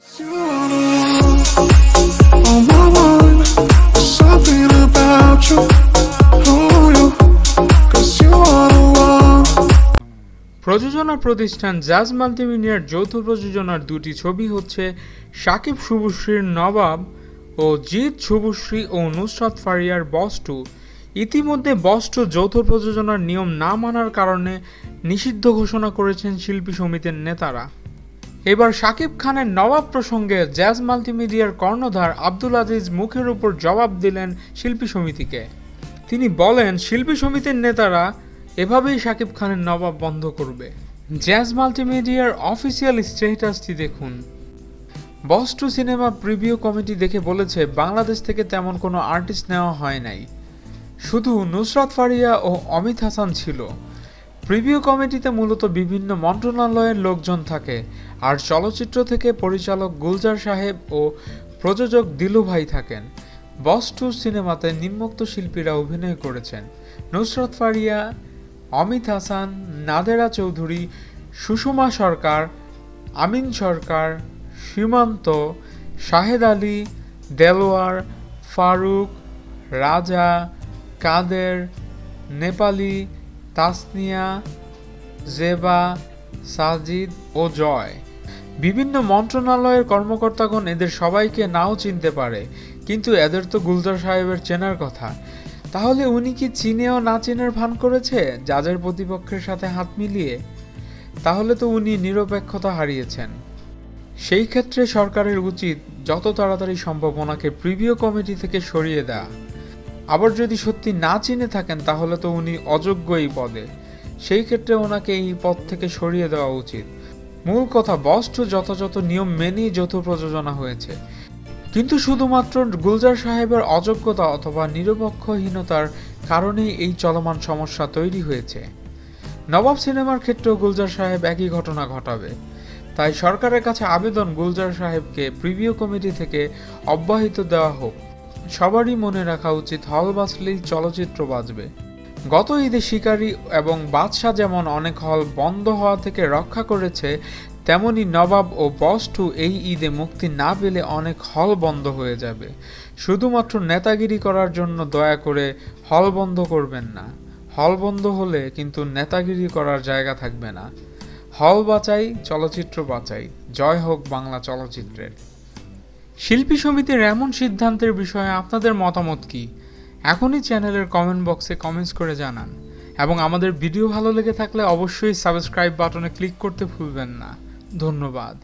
প্রযোজনা প্রতিষ্ঠান জাজ মাল্টিমিডিয়ার যৌথ প্রযোজনার দুটি ছবি হচ্ছে শাকিব শুভশ্রীর নবাব ও জিৎ শুভশ্রী ও নুসরাত ফারিয়ার বস 2। ইতিমধ্যে বস 2 যৌথ প্রযোজনার নিয়ম না মানার কারণে নিষিদ্ধ ঘোষণা করেছেন শিল্পী সমিতির নেতারা। এবার শাকিব খানের নবাব প্রসঙ্গে জাজ মাল্টিমিডিয়ার কর্ণধার আব্দুল আজিজ মুখের উপর জবাব দিলেন শিল্পী সমিতিকে। তিনি বলেন, শিল্পী সমিতির নেতারা এভাবেই শাকিব খানের নবাব বন্ধ করবে। জাজ মাল্টিমিডিয়ার অফিসিয়াল স্ট্যাটাসটি দেখুন। বস 2 সিনেমা প্রিভিউ কমিটি দেখে বলেছে, বাংলাদেশ থেকে তেমন কোনো আর্টিস্ট নেওয়া হয় নাই, শুধু নুসরাত ফারিয়া ও অমিত হাসান ছিল। প্রিভিউ কমিটিতে মূলত বিভিন্ন মন্ত্রণালয়ের লোকজন থাকে, আর চলচ্চিত্র থেকে পরিচালক গুলজার সাহেব ও প্রযোজক দিলু ভাই থাকেন। বস 2 সিনেমাতে নিম্নোক্ত শিল্পীরা অভিনয় করেছেন: নুসরাত ফারিয়া, অমিত হাসান, নাদেরা চৌধুরী, সুষমা সরকার, আমিন সরকার, সীমান্ত, শাহেদ আলী, দেলোয়ার, ফারুক, রাজা, কাদের, নেপালি, তাসনিয়া, জেবা, সাজিদ ও জয়। বিভিন্ন মন্ত্রণালয়ের কর্মকর্তাগণ এদের সবাইকে নাও চিনতে পারে, কিন্তু এদের তো গুলজার সাহেবের চেনার কথা। তাহলে উনি কি চিনেও না চেনার ভান করেছে জাজের প্রতিপক্ষের সাথে হাত মিলিয়ে? তাহলে তো উনি নিরপেক্ষতা হারিয়েছেন। সেই ক্ষেত্রে সরকারের উচিত যত তাড়াতাড়ি সম্ভব ওনাকে প্রিভিউ কমিটি থেকে সরিয়ে দেয়া। আবার যদি সত্যি না চিনে থাকেন তাহলে তো উনি অযোগ্য এই পদে, সেই ক্ষেত্রে ওনাকে এই পদ থেকে সরিয়ে দেওয়া উচিত। মূল কথা, বস 2 যথাযথ নিয়ম মেনেই যৌথ প্রযোজনা হয়েছে, কিন্তু শুধুমাত্র গুলজার সাহেবের অযোগ্যতা অথবা নিরপেক্ষহীনতার কারণেই এই চলমান সমস্যা তৈরি হয়েছে। নবাব সিনেমার ক্ষেত্রেও গুলজার সাহেব একই ঘটনা ঘটাবে। তাই সরকারের কাছে আবেদন, গুলজার সাহেবকে প্রিভিউ কমিটি থেকে অব্যাহতি দেওয়া হোক। সবারই মনে রাখা উচিত, হল বাঁচলেই চলচ্চিত্র বাঁচবে। গত ঈদে শিকারী এবং বাদশা যেমন অনেক হল বন্ধ হওয়া থেকে রক্ষা করেছে, তেমনি নবাব ও বস 2 এই ঈদে মুক্তি না পেলে অনেক হল বন্ধ হয়ে যাবে। শুধুমাত্র নেতাগিরি করার জন্য দয়া করে হল বন্ধ করবেন না। হল বন্ধ হলে কিন্তু নেতাগিরি করার জায়গা থাকবে না। হল বাঁচাই, চলচ্চিত্র বাঁচাই। জয় হোক বাংলা চলচ্চিত্রের। শিল্পী সমিতির এমন সিদ্ধান্তের বিষয়ে আপনাদের মতামত কি? এখনই চ্যানেলের কমেন্ট বক্সে কমেন্টস করে জানান, এবং আমাদের ভিডিও ভালো লেগে থাকলে অবশ্যই সাবস্ক্রাইব বাটনে ক্লিক করতে ভুলবেন না। ধন্যবাদ।